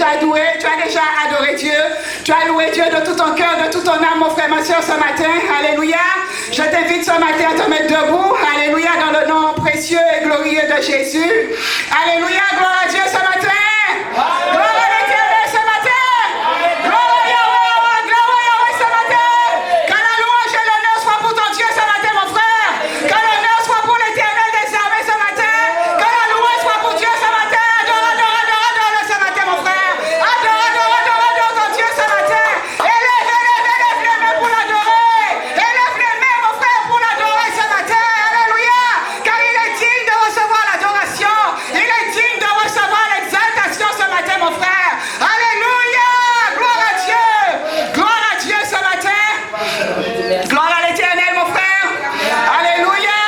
déjà adoré Dieu. Tu as loué Dieu de tout ton cœur, de toute ton âme, mon frère, ma soeur, ce matin. Alléluia. Je t'invite ce matin à te mettre debout. Alléluia, dans le nom précieux et glorieux de Jésus. Alléluia, gloire à Dieu ce matin. Gloire à l'Éternel ce matin. Gloire à Yahweh ce matin. Que la louange et l'honneur soient pour ton Dieu ce matin, mon frère. Que l'honneur soit pour l'Éternel des armées ce matin. Que la louange soit pour Dieu ce matin. Adore ce matin, mon frère. Adore ton Dieu ce matin. Élève les mains pour l'adorer. Élève les mains, mon frère, pour l'adorer ce matin. Alléluia. Car il est digne de recevoir l'adoration. Il est digne de recevoir l'exaltation ce matin, mon frère. Alléluia. Gloire à Dieu. Gloire à Dieu ce matin. Gloire à l'Éternel, mon frère. Alléluia.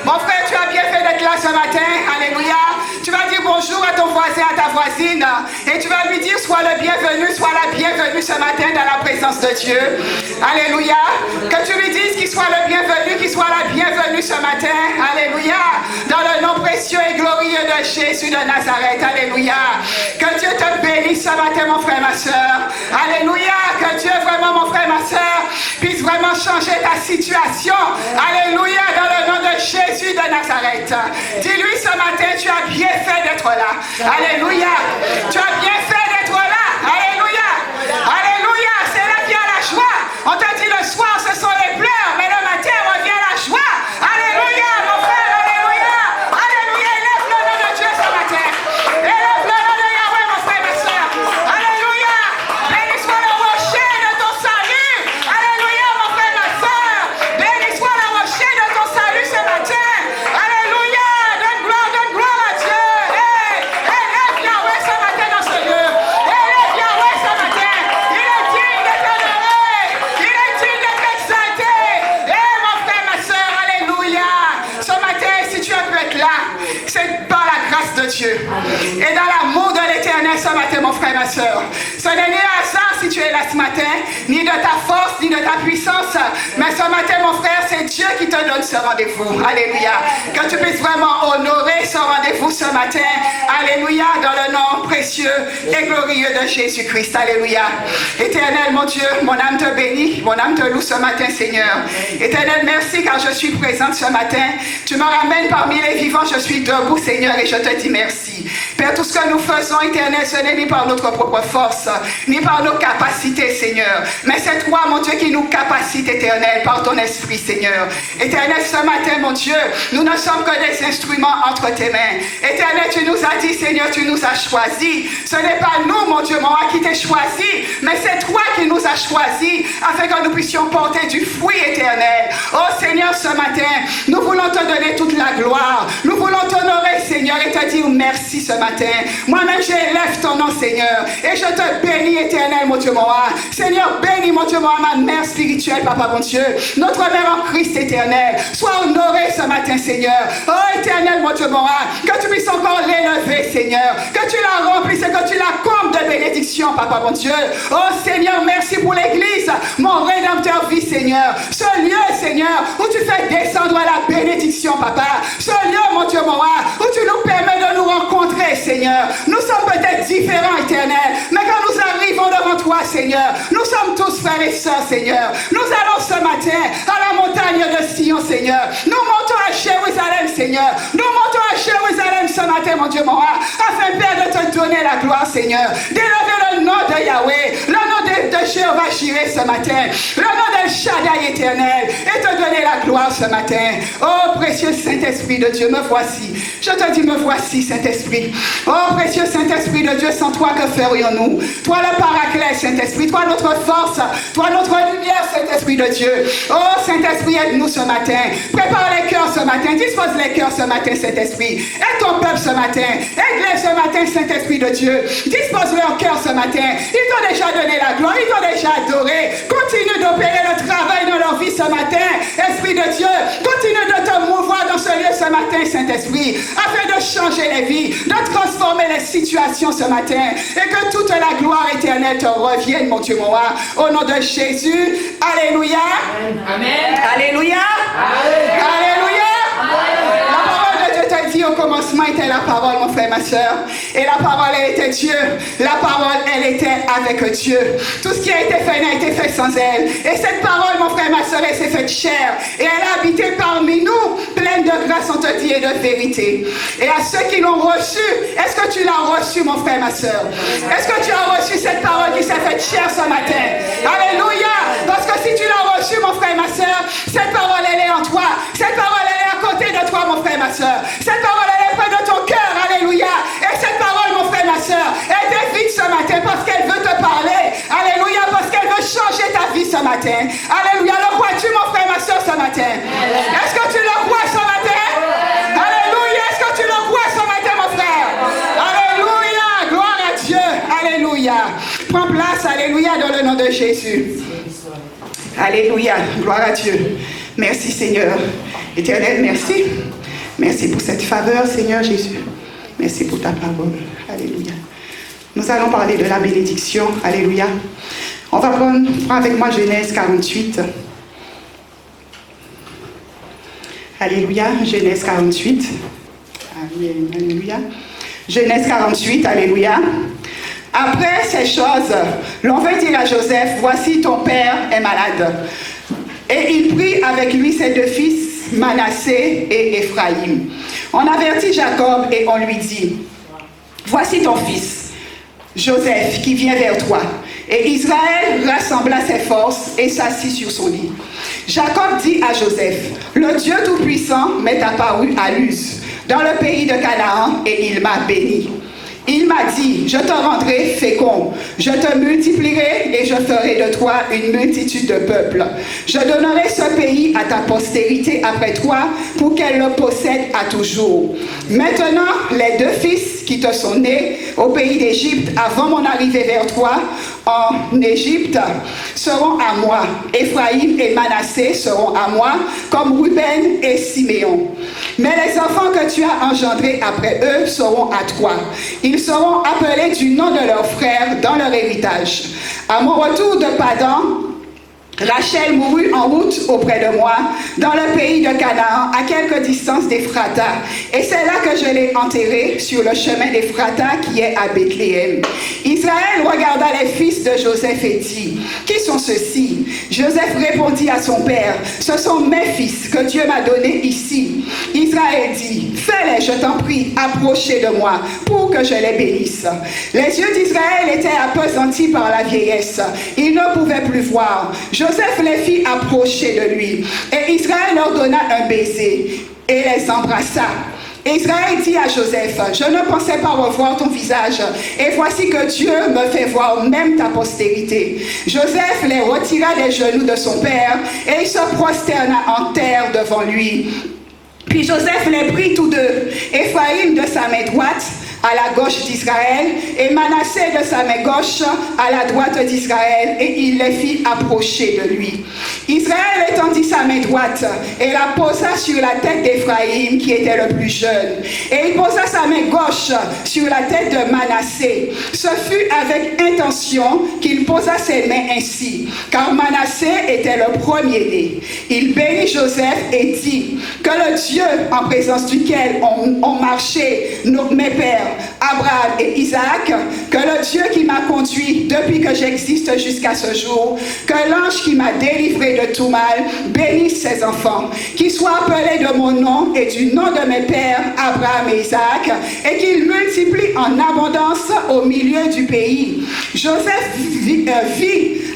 Mon frère, tu as bien fait d'être là ce matin. Alléluia. Tu vas dire bonjour à ton voisin, à ta voisine. Et tu vas lui dire, sois le bienvenu, sois la bienvenue ce matin dans la présence de Dieu. Alléluia. Que tu lui dises qu'il soit le bienvenu, qu'il soit la bienvenue ce matin. Alléluia. Dans le nom précieux et glorieux de Jésus de Nazareth. Alléluia. Que Dieu te bénisse ce matin, mon frère, ma soeur. Alléluia. Que Dieu vraiment, mon frère, ma soeur, puisse vraiment changer ta situation. Alléluia. Dans le nom de Jésus de Nazareth. Dis-lui ce matin, tu as bien fait d'être là. Alléluia. Tu as bien fait d'être là. Alléluia. Alléluia. C'est là qu'il y a la joie. On t'a dit le soir, ce sont les pleurs, mais le matin, revient la joie. Alléluia, mon frère. Alléluia. Alléluia. Élève le nom de Dieu ce matin. Élève le nom de Yahweh, mon frère, ma soeur. Alléluia. Béni soit le rocher de ton salut. Alléluia, mon frère, ma soeur. Béni soit le rocher de ton salut ce matin. Alléluia. Donne gloire à Dieu. Élève Yahweh ce matin dans ce lieu. Élève Yahweh ce matin. Il est digne d'être honoré. Il est digne d'être exalté. Mon frère, ma soeur, alléluia. Ce matin, si tu as pu être là, c'est par la grâce de Dieu. Et dans l'amour de l'Éternel ce matin, mon frère, ma soeur. Ce n'est ni hasard si tu es là ce matin, ni de ta force, ni de ta puissance. Mais ce matin, mon frère, c'est Dieu qui te donne ce rendez-vous. Alléluia. Que tu puisses vraiment honorer ce rendez-vous ce matin. Alléluia. Dans le nom précieux et glorieux de Jésus-Christ. Alléluia. Éternel, mon Dieu, mon âme te bénit, mon âme te loue ce matin, Seigneur. Éternel, merci car je suis présente ce matin. Tu me ramènes parmi les vivants, je suis debout, Seigneur, et je te dis merci. Père, tout ce que nous faisons, Éternel, ce n'est ni par notre propre force, ni par nos capacités, Seigneur. Mais c'est toi, mon Dieu, qui nous capacite, Éternel, par ton esprit, Seigneur. Éternel, ce matin, mon Dieu, nous ne sommes que des instruments entre tes mains. Éternel, tu nous as dit, Seigneur, tu nous as choisis. Ce n'est pas nous, mon Dieu, moi, qui t'ai choisi, mais c'est toi qui nous as choisis, afin que nous puissions porter du fruit éternel. Oh Seigneur, ce matin, nous voulons te donner toute la gloire. Nous voulons t'honorer, Seigneur, et te dire merci ce matin. Moi-même, j'élève ton nom, Seigneur, et je te bénis, éternel, mon Dieu, moi. Seigneur, bénis, mon Dieu, moi, ma mère spirituelle, Papa, mon Dieu, notre mère en Christ éternel. Sois honoré ce matin, Seigneur. Oh, éternel, mon Dieu, moi, que tu puisses encore l'élever, Seigneur, que tu la remplisses et que tu la combles de bénédictions, Papa, mon Dieu. Oh, Seigneur, merci pour l'église, mon rédempteur vie, Seigneur. Ce lieu, Seigneur, où tu fais descendre la bénédiction, Papa. Ce lieu, mon Dieu, moi, où tu nous permets de nous rencontrer, Seigneur. Nous sommes peut-être différents, éternel, mais quand nous arrivons devant toi, Seigneur, nous sommes tous frères et sœurs, Seigneur. Nous allons ce matin à la montagne de Sion, Seigneur. Nous montons à Jérusalem, Seigneur. Nous montons à Jérusalem ce matin, mon Dieu, moi, afin, Père, de te donner la gloire, Seigneur. D'élever le nom de Yahweh, le nom de Jéhovah Jireh ce matin, le nom d'El Shaddai éternel, et te donner la gloire ce matin. Oh, précieux Saint-Esprit de Dieu, me voici. Je te dis, me voici, Saint-Esprit. Oh, précieux Saint-Esprit de Dieu, sans toi, que ferions-nous? Toi, le Paraclet, Saint-Esprit, toi, notre force, toi, notre lumière, Saint-Esprit de Dieu. Oh, Saint-Esprit, aide-nous ce matin. Prépare les cœurs ce matin. Dispose les cœurs ce matin, Saint-Esprit. Aide ton peuple ce matin. Aide-les ce matin, Saint-Esprit de Dieu. Dispose leur cœur ce matin. Ils t'ont déjà donné la gloire. Ils t'ont déjà adoré. Continue d'opérer le travail dans leur vie ce matin. Esprit de Dieu, continue de te mouvoir dans ce lieu ce matin, Saint-Esprit, afin de changer les vies, de transformer les situations ce matin, et que toute la gloire éternelle te revienne, mon Dieu, moi. Au nom de Jésus, alléluia. Amen. Alléluia. Alléluia. La parole de Dieu te dit au au commencement était la parole, mon frère, ma soeur. Et la parole, elle était Dieu. La parole, elle était avec Dieu. Tout ce qui a été fait n'a été fait sans elle. Et cette parole, mon frère, ma soeur, elle s'est faite chair. Et elle a habité parmi nous, pleine de grâce, on te dit, et de vérité. Et à ceux qui l'ont reçu, est-ce que tu l'as reçu, mon frère, ma soeur? Est-ce que tu as reçu cette parole qui s'est faite chair ce matin? Alléluia! Parce que si tu l'as reçu, mon frère, ma soeur, cette parole, elle est en toi. Cette parole, elle est à côté de toi, mon frère, ma soeur. Cette parole, elle est près de ton cœur. Alléluia! Et cette parole, mon frère, ma soeur, elle t'invite ce matin parce qu'elle veut te parler. Alléluia! Parce qu'elle veut changer ta vie ce matin. Alléluia! Le crois-tu, mon frère, ma soeur, ce matin? Est-ce que tu le crois ce matin? Alléluia! Est-ce que tu le crois ce matin, mon frère? Alléluia! Gloire à Dieu! Alléluia! Prends place, alléluia, dans le nom de Jésus. Alléluia! Gloire à Dieu. Merci, Seigneur. Éternel, merci. Merci pour cette faveur, Seigneur Jésus. Merci pour ta parole. Alléluia. Nous allons parler de la bénédiction. Alléluia. On va prendre avec moi Genèse 48. Alléluia. Genèse 48. Alléluia. Genèse 48. Alléluia. Après ces choses, l'on veut dire à Joseph, voici ton père est malade. Et il prit avec lui ses deux fils, Manassé et Ephraïm. On avertit Jacob et on lui dit, voici ton fils, Joseph, qui vient vers toi. Et Israël rassembla ses forces et s'assit sur son lit. Jacob dit à Joseph, le Dieu Tout-Puissant m'est apparu à Luz, dans le pays de Canaan, et il m'a béni. Il m'a dit, je te rendrai fécond, je te multiplierai et je ferai de toi une multitude de peuples. Je donnerai ce pays à ta postérité après toi pour qu'elle le possède à toujours. Maintenant, les deux fils qui te sont nés au pays d'Égypte avant mon arrivée vers toi en Égypte seront à moi. Ephraïm et Manassé seront à moi comme Ruben et Siméon. Mais les enfants que tu as engendrés après eux seront à toi. Ils seront appelés du nom de leurs frères dans leur héritage. À mon retour de Padan, Rachel mourut en route auprès de moi, dans le pays de Canaan, à quelque distance d'Ephrata. Et c'est là que je l'ai enterrée, sur le chemin d'Ephrata qui est à Bethléem. Israël regarda les fils de Joseph et dit, qui sont ceux-ci? Joseph répondit à son père, ce sont mes fils que Dieu m'a donnés ici. Israël dit, fais-les, je t'en prie, approchez de moi, pour que je les bénisse. Les yeux d'Israël étaient appesantis par la vieillesse. Il ne pouvait plus voir. Joseph les fit approcher de lui, et Israël leur donna un baiser, et les embrassa. Israël dit à Joseph, je ne pensais pas revoir ton visage, et voici que Dieu me fait voir même ta postérité. Joseph les retira des genoux de son père, et il se prosterna en terre devant lui. Puis Joseph les prit tous deux, Ephraïm de sa main droite, à la gauche d'Israël, et Manassé de sa main gauche à la droite d'Israël, et il les fit approcher de lui. Israël étendit sa main droite et la posa sur la tête d'Ephraïm, qui était le plus jeune, et il posa sa main gauche sur la tête de Manassé. Ce fut avec intention qu'il posa ses mains ainsi, car Manassé était le premier-né. Il bénit Joseph et dit, que le Dieu en présence duquel ont marché mes pères, Abraham et Isaac, que le Dieu qui m'a conduit depuis que j'existe jusqu'à ce jour, que l'ange qui m'a délivré de tout mal bénisse ses enfants, qu'ils soient appelés de mon nom et du nom de mes pères, Abraham et Isaac, et qu'ils multiplient en abondance au milieu du pays. Joseph vit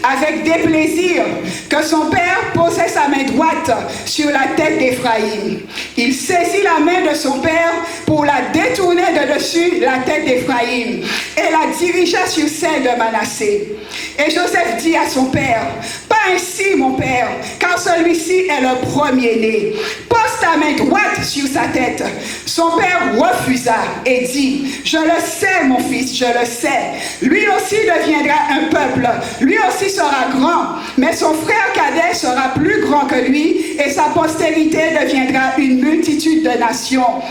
avec déplaisir que son père posait sa main droite sur la tête d'Ephraïm. Il saisit la main de son père pour la détourner de dessus la tête d'Ephraïm et la dirigea sur celle de Manassé. Et Joseph dit à son père, pas ainsi mon père, car celui-ci est le premier-né. Pose ta main droite sur sa tête. Son père refusa et dit, je le sais mon fils, je le sais. Lui aussi deviendra un peuple, lui aussi sera grand, mais son frère cadet sera plus grand que lui et sa postérité deviendra une multitude de nations.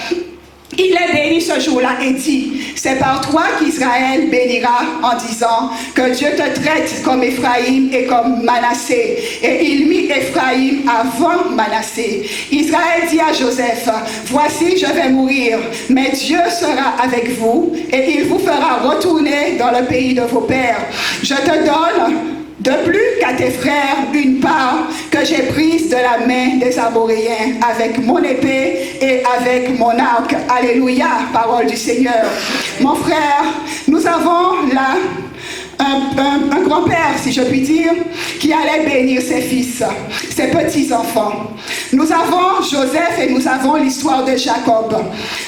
il est béni ce jour-là et dit, c'est par toi qu'Israël bénira en disant que Dieu te traite comme Éphraïm et comme Manassé. Et il mit Éphraïm avant Manassé. Israël dit à Joseph, voici je vais mourir, mais Dieu sera avec vous et il vous fera retourner dans le pays de vos pères. Je te donne de plus qu'à tes frères une part que j'ai prise de la main des Amoréens avec mon épée et avec mon arc. Alléluia, parole du Seigneur. Mon frère, nous avons là un grand-père, si je puis dire, qui allait bénir ses fils, ses petits-enfants. Nous avons Joseph et nous avons l'histoire de Jacob.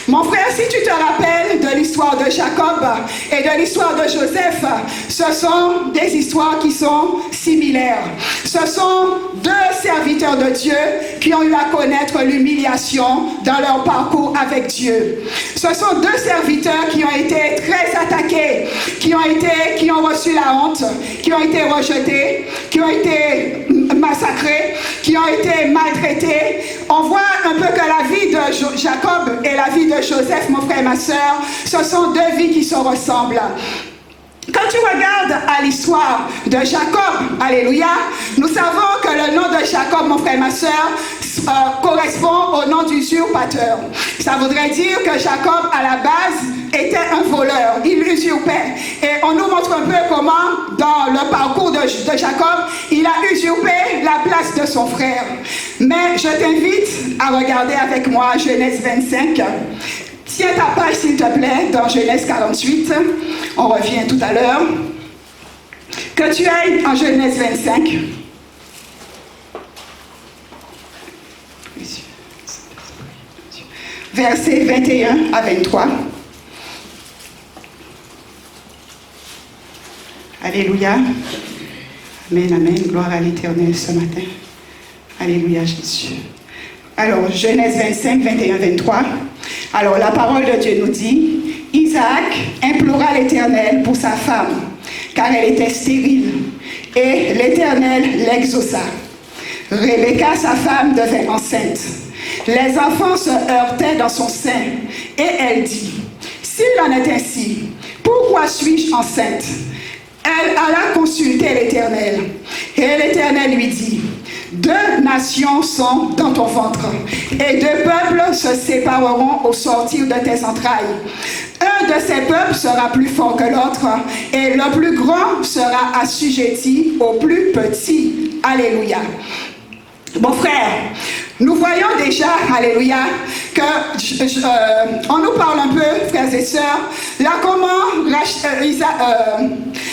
Mon frère, si tu te rappelles de l'histoire de Jacob et de l'histoire de Joseph, ce sont des histoires qui sont similaires. Ce sont deux serviteurs de Dieu qui ont eu à connaître l'humiliation dans leur parcours avec Dieu. Ce sont deux serviteurs qui ont été très attaqués, qui ont reçu la honte, qui ont été rejetés, qui ont été massacrés, qui ont été maltraités. On voit un peu que la vie de Jacob et la vie de Joseph, mon frère et ma soeur, ce sont deux vies qui se ressemblent. Quand tu regardes à l'histoire de Jacob, alléluia, nous savons que le nom de Jacob, mon frère et ma soeur, correspond au nom d'usurpateur. Ça voudrait dire que Jacob, à la base, était un voleur. Il usurpait. Et on nous montre un peu comment, dans le parcours de Jacob, il a usurpé la place de son frère. Mais je t'invite à regarder avec moi Genèse 25. Tiens ta page, s'il te plaît, dans Genèse 48. On revient tout à l'heure. Que tu ailles en Genèse 25. Versets 21 à 23. Alléluia. Amen, amen. Gloire à l'Éternel ce matin. Alléluia, Jésus. Alors, Genèse 25, 21, 23. Alors, la parole de Dieu nous dit, Isaac implora l'Éternel pour sa femme, car elle était stérile, et l'Éternel l'exauça. Rebecca, sa femme, devint enceinte. Les enfants se heurtaient dans son sein, et elle dit, s'il en est ainsi, pourquoi suis-je enceinte? Elle alla consulter l'Éternel, et l'Éternel lui dit, deux nations sont dans ton ventre, et deux peuples se sépareront au sortir de tes entrailles. Un de ces peuples sera plus fort que l'autre, et le plus grand sera assujetti au plus petit. Alléluia. Mon frère, nous voyons déjà, alléluia, que on nous parle un peu, frères et sœurs, là comment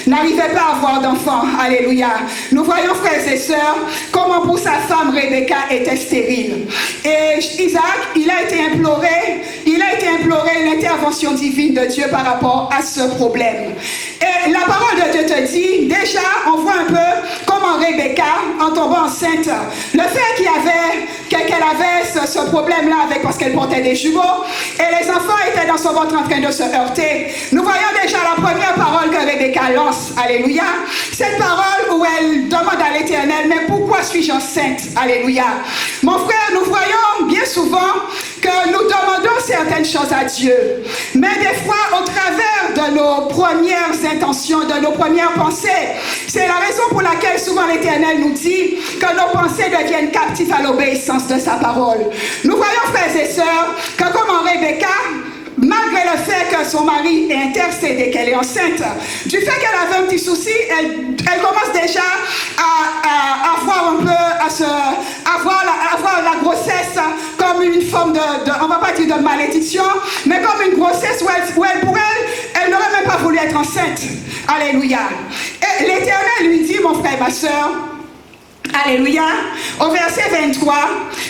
n'arrivait pas à avoir d'enfants, alléluia. Nous voyons, frères et sœurs, comment pour sa femme Rebecca était stérile. Et Isaac, il a été imploré l'intervention divine de Dieu par rapport à ce problème. Et la parole de Dieu te dit, déjà, on voit un peu comment Rebecca, en tombant enceinte, le fait qu'elle avait ce problème-là avec, parce qu'elle portait des jumeaux, et les enfants étaient dans son ventre en train de se heurter. Nous voyons déjà la première parole que Rebecca lance, alléluia. Cette parole où elle demande à l'Éternel, mais pourquoi suis-je enceinte, alléluia. Mon frère, nous voyons bien souvent que nous demandons certaines choses à Dieu, mais des fois au travers de nos premières intentions, de nos premières pensées, c'est la raison pour laquelle souvent l'Éternel nous dit que nos pensées deviennent captives à l'obéissance de sa parole. Nous voyons, frères et sœurs, que comme Rebecca, malgré le fait que son mari est intercédé, qu'elle est enceinte, du fait qu'elle avait un petit souci, elle commence déjà à avoir un peu, avoir la grossesse comme une forme de on va pas dire de malédiction, mais comme une grossesse où elle n'aurait même pas voulu être enceinte. Alléluia. Et l'Éternel lui dit, mon frère, ma soeur, alléluia, au verset 23,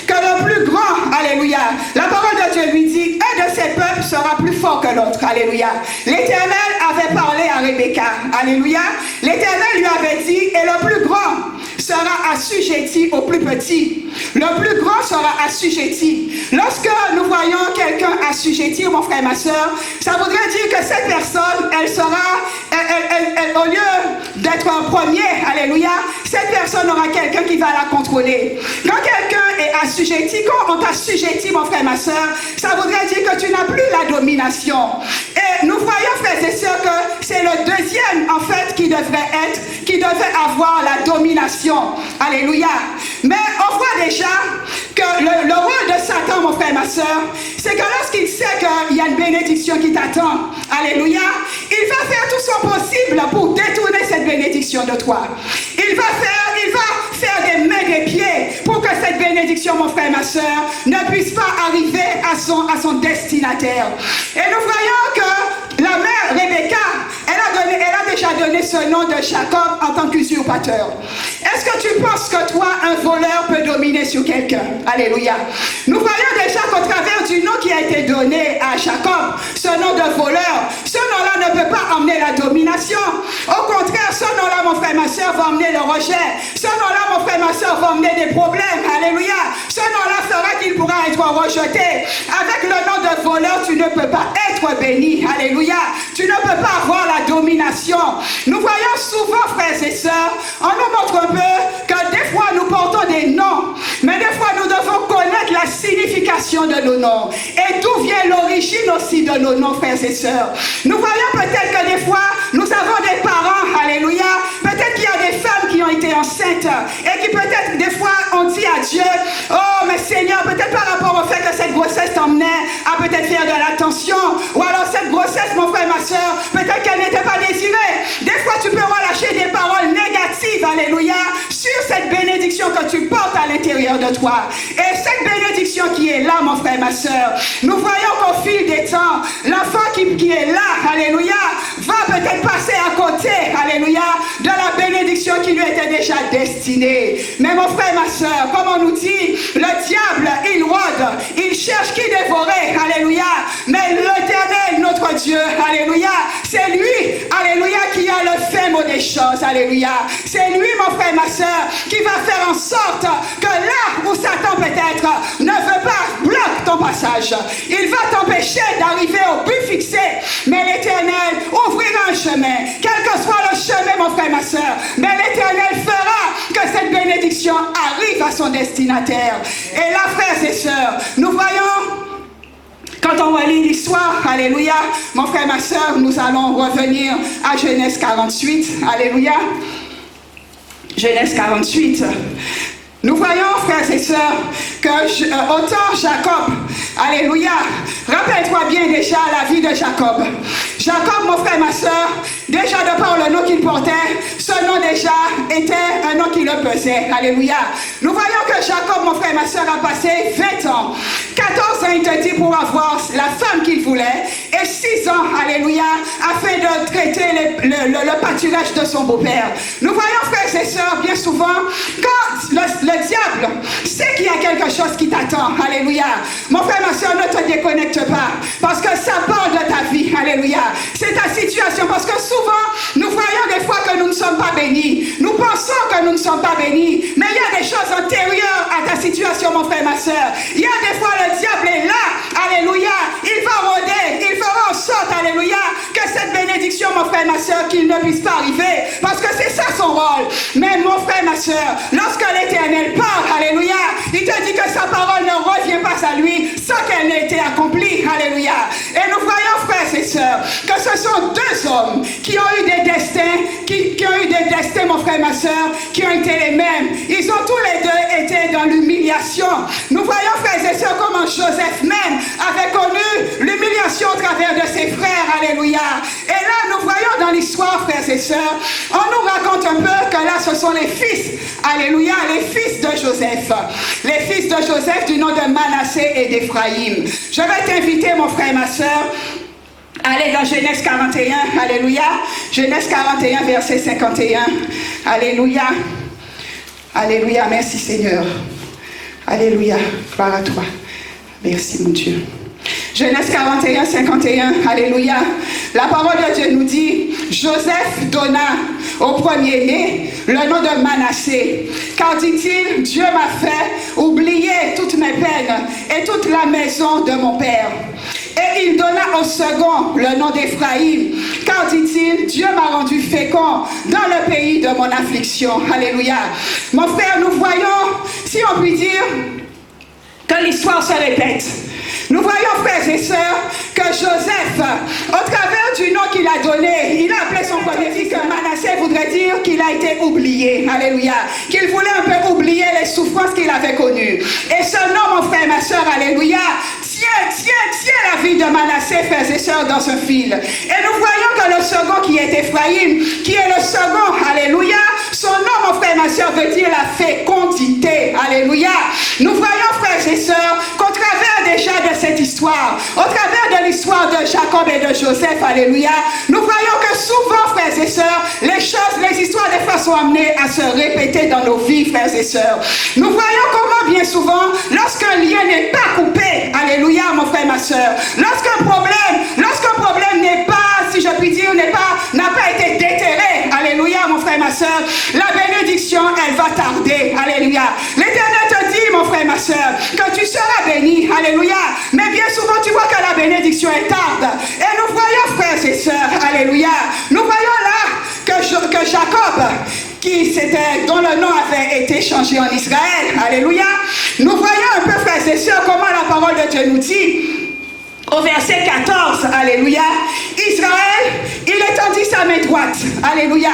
que le plus grand, alléluia, la parole de Dieu lui dit, un de ses peuples sera plus fort que l'autre, alléluia. L'Éternel avait parlé à Rebecca, alléluia. L'Éternel lui avait dit, et le plus grand sera assujetti au plus petit. Le plus grand sera assujetti. Lorsque nous voyons quelqu'un assujetti, mon frère et ma soeur, ça voudrait dire que cette personne, elle sera, au lieu d'être un premier, alléluia, cette personne aura quelqu'un qui va la contrôler. Quand quelqu'un est assujetti, quand on t'assujettit, mon frère et ma soeur, ça voudrait dire que tu n'as plus domination. Et nous voyons, frères et sœurs, que c'est le deuxième, en fait, qui devait avoir la domination. Alléluia. Mais on voit déjà que le rôle de Satan, mon frère, ma soeur, c'est que lorsqu'il sait qu'il y a une bénédiction qui t'attend, alléluia, il va faire tout son possible pour détourner cette bénédiction de toi. Il va faire des mains, des pieds pour que cette bénédiction, mon frère, ma soeur, ne puisse pas arriver à son destinataire. Et nous voyons que la mère Rebecca, elle a déjà donné ce nom de Jacob en tant qu'usurpateur. Est-ce que tu penses que toi, un voleur peut dominer sur quelqu'un? Alléluia. Nous voyons déjà qu'au travers du nom qui a été donné à Jacob, ce nom de voleur, ce nom-là ne peut pas emmener la domination. Au contraire, ce nom-là, mon frère, ma soeur, va emmener le rejet. Ce nom-là, mon frère, ma soeur, va emmener des problèmes. Alléluia. Ce nom-là fera qu'il pourra être rejeté. Avec le nom de voleur, tu ne peux pas être béni. Alléluia. Tu ne peux pas avoir la domination. Nous voyons souvent, frères et sœurs, on nous montre un peu que des fois nous portons des noms, mais des fois nous devons connaître la signification de nos noms et d'où vient l'origine aussi de nos noms, frères et sœurs. Nous voyons peut-être que des fois nous avons des parents, alléluia, peut-être qu'il y a des femmes qui ont été enceintes et qui peut-être des fois ont dit à Dieu, oh mais Seigneur, peut-être par rapport au fait que cette grossesse t'emmenait à peut-être faire de l'attention, ou alors cette grossesse, mon frère, ma soeur, peut-être qu'elle n'était pas désirée. Des fois tu peux relâcher des paroles négatives, alléluia, sur cette bénédiction que tu portes à l'intérieur de toi. Et cette bénédiction qui est là, mon frère, ma soeur, nous voyons qu'au fil des temps, l'enfant qui est là, alléluia, va peut-être passer à côté, alléluia, de la bénédiction qui lui était déjà destinée. Mais mon frère, ma soeur, comme on nous dit, le diable, il rôde, il cherche qui dévorer, alléluia, mais l'Éternel, notre Dieu, alléluia, c'est lui, alléluia, qui a le fin mot des choses, alléluia. C'est lui, mon frère, ma soeur, qui va faire en sorte que là où Satan peut-être ne veut pas bloquer ton passage, il va t'empêcher d'arriver au but fixé. Mais l'Éternel ouvrira un chemin, quel que soit le chemin, mon frère, ma soeur, mais l'Éternel fera que cette bénédiction arrive à son destinataire. Et là, frères et sœurs, nous voyons, quand on relit l'histoire, alléluia, mon frère, ma soeur, nous allons revenir à Genèse 48, alléluia. Genèse 48. Nous voyons, frères et sœurs, que autant Jacob, alléluia, rappelle-toi bien déjà la vie de Jacob. Jacob, mon frère, ma soeur, déjà de par le nom qu'il portait, ce nom déjà était un nom qui le pesait, alléluia. Nous voyons que Jacob, mon frère, ma soeur, a passé 20 ans. 14 ans, il te dit, pour avoir la femme qu'il voulait, et 6 ans, alléluia, afin de traiter le pâturage de son beau-père. Nous voyons, frères et sœurs, bien souvent, quand le diable sait qu'il y a quelque chose qui t'attend, alléluia. Mon frère, ma soeur, ne te déconnecte pas, parce que ça parle de ta vie, alléluia. C'est ta situation, parce que souvent, nous voyons des fois que nous ne sommes pas bénis. Nous pensons que nous ne sommes pas bénis, mais il y a des choses antérieures à ta situation, mon frère, ma soeur. Il y a des fois, le diable est là, alléluia. Il va rôder, il fera en sorte, alléluia, que cette bénédiction, mon frère, ma soeur, qu'il ne puisse pas arriver, parce que c'est ça son rôle. Mais mon frère, ma soeur, lorsque l'Éternel parle, alléluia, il te dit que sa parole ne revient pas à lui sans qu'elle n'ait été accomplie, alléluia. Et nous voyons, frères et sœurs, que ce sont deux hommes qui ont eu des destins, qui ont eu des destins, mon frère, ma soeur, qui ont été les mêmes. Ils ont tous les deux été dans l'humiliation. Nous voyons, frères et sœurs, comment Joseph même avait connu l'humiliation au travers de ses frères, alléluia. Et là, nous voyons dans l'histoire, frères et sœurs, on nous raconte un peu que là, ce sont les fils, alléluia, les fils de Joseph. Les fils de Joseph du nom de Manassé et d'Éphraïm. Je vais t'inviter, mon frère, ma soeur, allez dans Genèse 41, alléluia. Genèse 41, verset 51. Alléluia. Alléluia, merci Seigneur. Alléluia, gloire à toi. Merci mon Dieu. Genèse 41, 51, alléluia. La parole de Dieu nous dit, Joseph donna au premier-né le nom de Manassé, car dit-il, Dieu m'a fait oublier toutes mes peines et toute la maison de mon père. Et il donna au second le nom d'Éphraïm, car dit-il, Dieu m'a rendu fécond dans le pays de mon affliction. Alléluia. Mon frère, nous voyons, si on peut dire, que l'histoire se répète. Nous voyons, frères et sœurs, que Joseph, au travers du nom qu'il a donné, il a appelé son premier fils Manassé, voudrait dire qu'il a été oublié. Alléluia. Qu'il voulait un peu oublier les souffrances qu'il avait connues. Et ce nom, mon frère et ma soeur, alléluia, tient la vie de Manassé, frères et sœurs, dans un fil. Et nous voyons que le second qui est Ephraïm, qui est le second, alléluia, son nom, mon frère et ma soeur, veut dire la fécondité. Alléluia. Nous voyons, frères et sœurs, qu'au travers déjà de cette histoire, au travers de l'histoire de Jacob et de Joseph, alléluia, nous voyons que souvent, frères et sœurs, les histoires des fois sont amenées à se répéter dans nos vies, frères et sœurs. Nous voyons comment bien souvent, lorsqu'un lien n'est pas coupé, alléluia, mon frère et ma sœur, lorsqu'un problème n'est pas, si je puis dire, n'a pas été déterré, alléluia, mon frère et ma sœur, la bénédiction, elle va tarder, alléluia. L'Éternel te dit, mon frère et ma sœur, que tu seras béni, alléluia, mais bien souvent tu vois que la bénédiction est tarde. Et nous voyons, frères et sœurs, alléluia, nous voyons là que Jacob, dont le nom avait été changé en Israël, alléluia, nous voyons un peu, frères et sœurs, comment la parole de Dieu nous dit, au verset 14, alléluia, Israël, il étendit sa main droite, alléluia.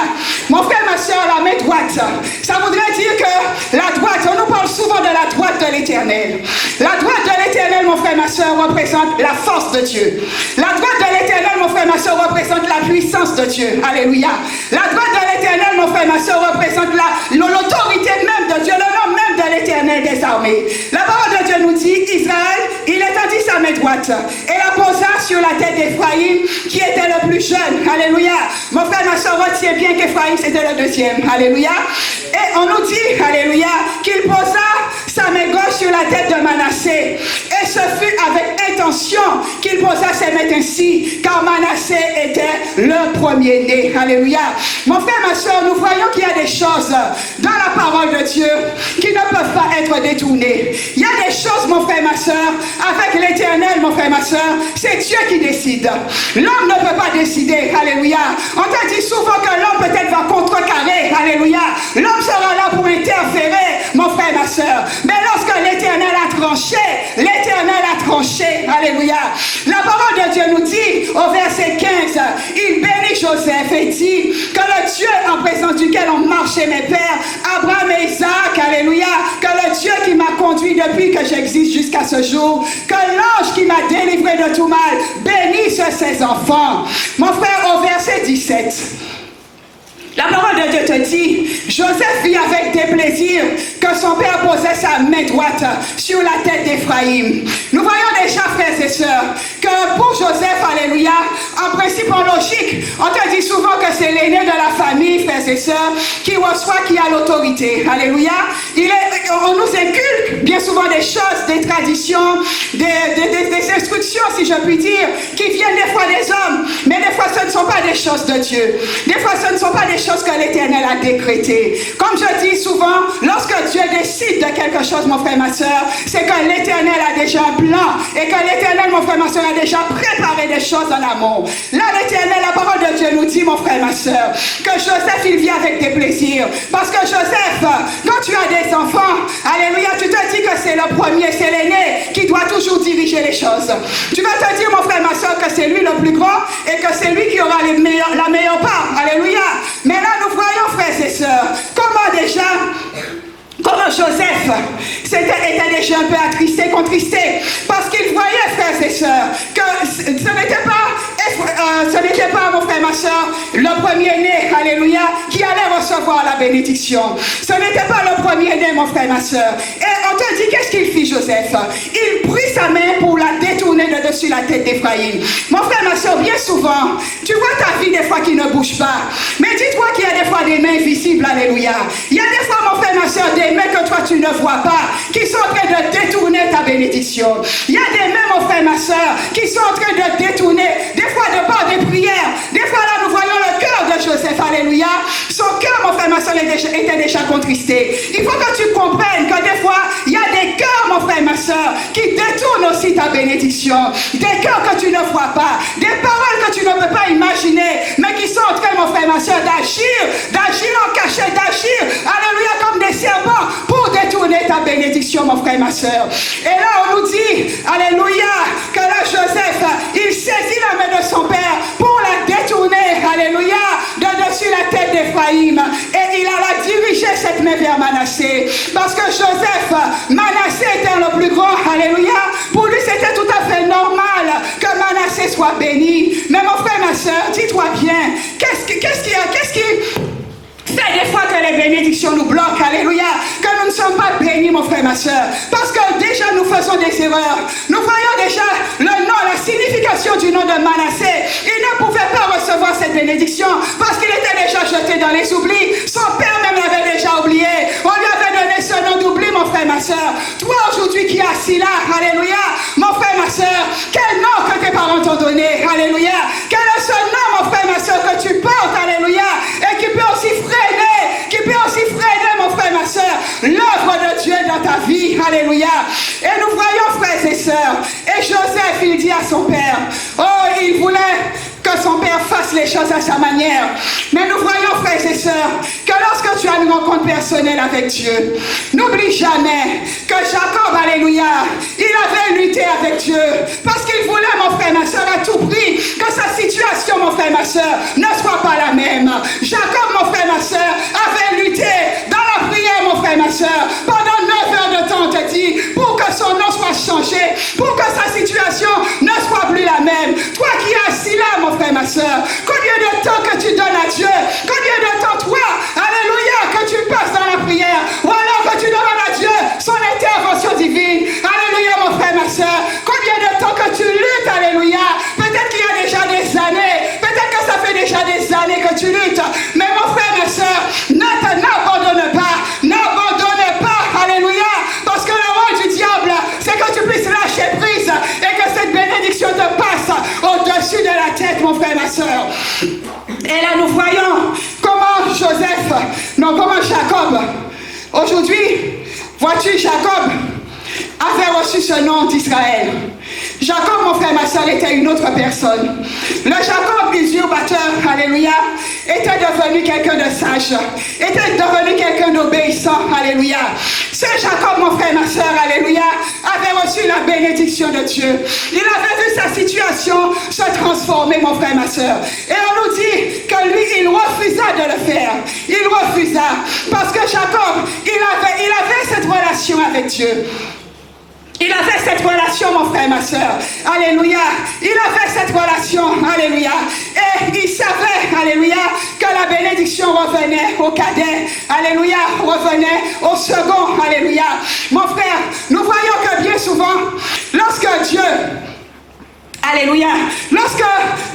Mon frère, ma soeur, la main droite, ça voudrait dire que la droite, on nous parle souvent de la droite de l'Éternel. La droite de l'Éternel, mon frère, ma soeur, représente la force de Dieu. La droite de l'Éternel, mon frère, ma soeur, représente la puissance de Dieu, alléluia. La droite de l'Éternel, mon frère, ma soeur, représente l'autorité même de Dieu, le nom même de l'Éternel des armées. La parole de Dieu nous dit, Israël, il étendit sa main droite et la posa sur la tête d'Ephraïm, qui était le plus jeune. Alléluia. Mon frère, ma soeur, retiens bien qu'Ephraïm, c'était le deuxième. Alléluia. Et on nous dit, alléluia, qu'il posa sa main gauche sur la tête de Manassé. Et ce fut avec intention qu'il posa ses mains ainsi, car Manassé était le premier-né. Alléluia. Mon frère, ma soeur, nous voyons qu'il y a des choses dans la parole de Dieu qui ne peuvent pas être détournées. Il y a des choses, mon frère, ma soeur, avec l'Éternel, mon frère, ma soeur, c'est Dieu qui décide. L'homme ne peut pas décider. Alléluia. On te dit souvent que l'homme peut-être va contrecarrer. Alléluia. L'homme sera là pour interférer, mon frère, ma soeur. Mais lorsque l'Éternel a tranché, alléluia. La parole de Dieu nous dit au verset 15, il bénit Joseph et dit que le Dieu en présence duquel ont marché mes pères, Abraham et Isaac, alléluia, que le Dieu qui m'a conduit depuis que j'existe jusqu'à ce jour, que l'ange qui m'a délivré de tout mal, bénisse ses enfants. Mon frère, au verset 17, la parole de Dieu te dit, Joseph vit avec déplaisir que son père posait sa main droite sur la tête d'Ephraïm. Nous voyons déjà, frères et sœurs, que pour Joseph, alléluia, en principe, en logique, on te dit souvent que c'est l'aîné de la famille, frères et sœurs, qui reçoit, qui a l'autorité. Alléluia. On nous inculque bien souvent des choses, des traditions, des instructions, si je puis dire, qui viennent des fois des hommes, mais des fois ce ne sont pas des choses de Dieu. Des fois ce ne sont pas des choses que l'Éternel a décrétées. Comme je dis souvent, lorsque Dieu décide de quelque chose, mon frère, ma soeur, c'est que l'Éternel a déjà un plan et que l'Éternel, mon frère, ma soeur, a déjà préparé des choses en amont. Là, l'Éternel, la parole de Dieu nous dit, mon frère, ma soeur, que Joseph, il vit avec des plaisirs. Parce que Joseph, quand tu as des enfants, alléluia, tu te dis que c'est le premier, c'est l'aîné qui doit toujours diriger les choses. Tu vas te dire, mon frère, ma soeur, que c'est lui le plus grand et que c'est lui qui aura la meilleure part. Alléluia. Mais là, nous voyons, frères et sœurs, comment Joseph était déjà un peu attristé, contristé, parce qu'il voyait, frères et sœurs, que ce n'était pas, mon frère, ma soeur, le premier-né, alléluia, qui allait recevoir la bénédiction. Ce n'était pas le premier-né, mon frère, ma soeur. Et on te dit, qu'est-ce qu'il fit, Joseph? Il prit sa main pour la détourner de dessus la tête d'Ephraïm. Mon frère, ma soeur, bien souvent, tu vois ta vie des fois qui ne bouge pas. Mais dis-toi qu'il y a des fois des mains visibles, alléluia. Il y a des fois, mon frère, ma soeur, des mains que toi tu ne vois pas, qui sont en train de détourner ta bénédiction. Il y a des mains, mon frère, ma soeur, qui sont en train de détourner, des fois de part des prières. Des fois là, nous voyons le cœur de Joseph, alléluia. Son cœur, mon frère, ma soeur, était déjà contristé. Il faut que tu comprennes que des fois, il y a des cœurs, mon frère, ma soeur, qui détournent aussi ta bénédiction. Des cœurs que tu ne vois pas, des paroles que tu ne peux pas imaginer, mais qui sont en train, mon frère, ma soeur, d'agir en cachette, d'agir, alléluia, comme des serpents, pour détourner ta bénédiction, mon frère, ma soeur. Et là, on nous dit, alléluia, que là, Joseph, il sait Parce que Joseph, Manassé était le plus grand, alléluia. Pour lui, c'était tout à fait normal que Manassé soit béni. Mais mon frère, ma soeur, dis-toi bien, qu'est-ce qui c'est des fois que les bénédictions nous bloquent, alléluia, que nous ne sommes pas bénis, mon frère, ma soeur. Parce que déjà nous faisons des erreurs. Nous voyons déjà le nom, la signification du nom de Manassé. Il ne pouvait pas recevoir cette bénédiction parce qu'il était déjà jeté dans les oublis. Son père même l'avait déjà oublié. On lui avait donné ce nom d'oubli, mon frère, ma soeur. Toi aujourd'hui qui es assis là, alléluia, mon frère, ma soeur, quel nom que tes parents t'ont donné, alléluia. Quel est ce nom, mon frère, ma soeur, que tu portes, alléluia, et qui peut aussi freiner, mon frère, ma soeur, l'œuvre de Dieu dans ta vie, alléluia. Et nous voyons, frères et sœurs, et Joseph, il dit à son père, oh, il voulait que son père fasse les choses à sa manière. Mais nous voyons, frères et sœurs, que lorsque tu as une rencontre personnelle avec Dieu, n'oublie jamais que Jacob, alléluia, il avait lutté avec Dieu parce qu'il voulait, mon frère, ma soeur, à tout prix que sa situation, mon frère, ma soeur, ne soit pas la même. Jacob, mon frère, ma soeur, avait lutté dans la prière, mon frère, ma soeur, pendant 9 heures de temps, on te dit, pour que son nom soit changé, pour que sa situation ne soit plus la même. Toi qui es assis là, mon frère, ma soeur, combien de temps que tu donnes à Dieu, combien de temps toi, alléluia, que tu passes dans la prière, ou alors que tu demandes à Dieu son intervention divine, alléluia, mon frère, ma soeur, combien de temps que tu luttes, alléluia, peut-être qu'il y a déjà des années, peut-être que ça fait déjà des années que tu luttes, mais mon frère, ma soeur, n'abandonne pas, alléluia, parce que le rôle du diable, c'est que tu puisses lâcher prise et que cette bénédiction te passe au-dessus de la tête, mon frère, ma soeur. Et là, nous voyons comment Jacob, aujourd'hui, vois-tu, Jacob avait reçu ce nom d'Israël. Jacob, mon frère, ma soeur, était une autre personne. Le Jacob, usurpateur, alléluia, était devenu quelqu'un de sage, était devenu quelqu'un d'obéissant, alléluia. Ce Jacob, mon frère, ma soeur, alléluia, avait reçu la bénédiction de Dieu. Il avait vu sa situation se transformer, mon frère, ma soeur. Et on nous dit que lui, il refusa de le faire. Il refusa. Parce que Jacob, il avait cette relation avec Dieu. Il avait cette relation, mon frère, ma soeur. Alléluia. Il avait cette relation. Alléluia. Et il savait, alléluia, que la bénédiction revenait au cadet. Alléluia. Revenait au second. Alléluia. Mon frère, nous voyons que bien souvent, lorsque Dieu... Alléluia. Lorsque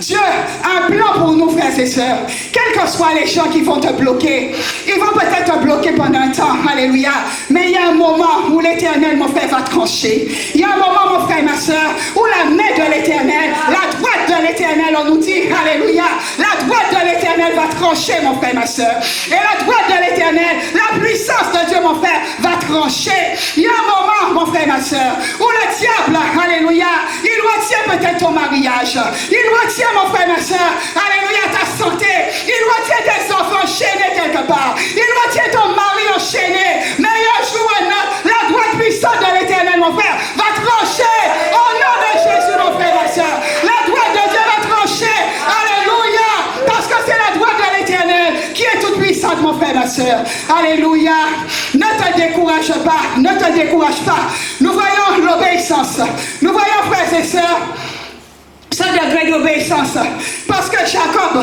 Dieu a un plan pour nous, frères et sœurs, quels que soient les gens qui vont te bloquer, ils vont peut-être te bloquer pendant un temps. Alléluia. Mais il y a un moment où l'Éternel, mon frère, va trancher. Il y a un moment, mon frère, ma soeur, où la main de l'Éternel, la droite de l'Éternel, on nous dit, alléluia, la droite de l'Éternel va trancher, mon frère, ma soeur. Et la droite de l'Éternel, la puissance de Dieu, mon frère, va trancher. Il y a un moment, mon frère, ma soeur, où le diable, alléluia, il retient peut-être ton mariage. Il retient, mon frère, ma soeur, alléluia, ta santé. Il retient tes enfants enchaînés quelque part. Il retient ton mari enchaîné. Mais un jour ou un autre, la droite puissante de l'Éternel, mon frère, va trancher. Au nom de Jésus, mon frère, ma soeur. La droite de Dieu va trancher. Alléluia. Parce que c'est la droite de l'Éternel qui est toute puissante, mon frère, ma soeur. Alléluia. Ne te décourage pas. Ne te décourage pas. Nous voyons l'obéissance. Nous voyons, frères et sœurs, ce degré d'obéissance. Parce que Jacob,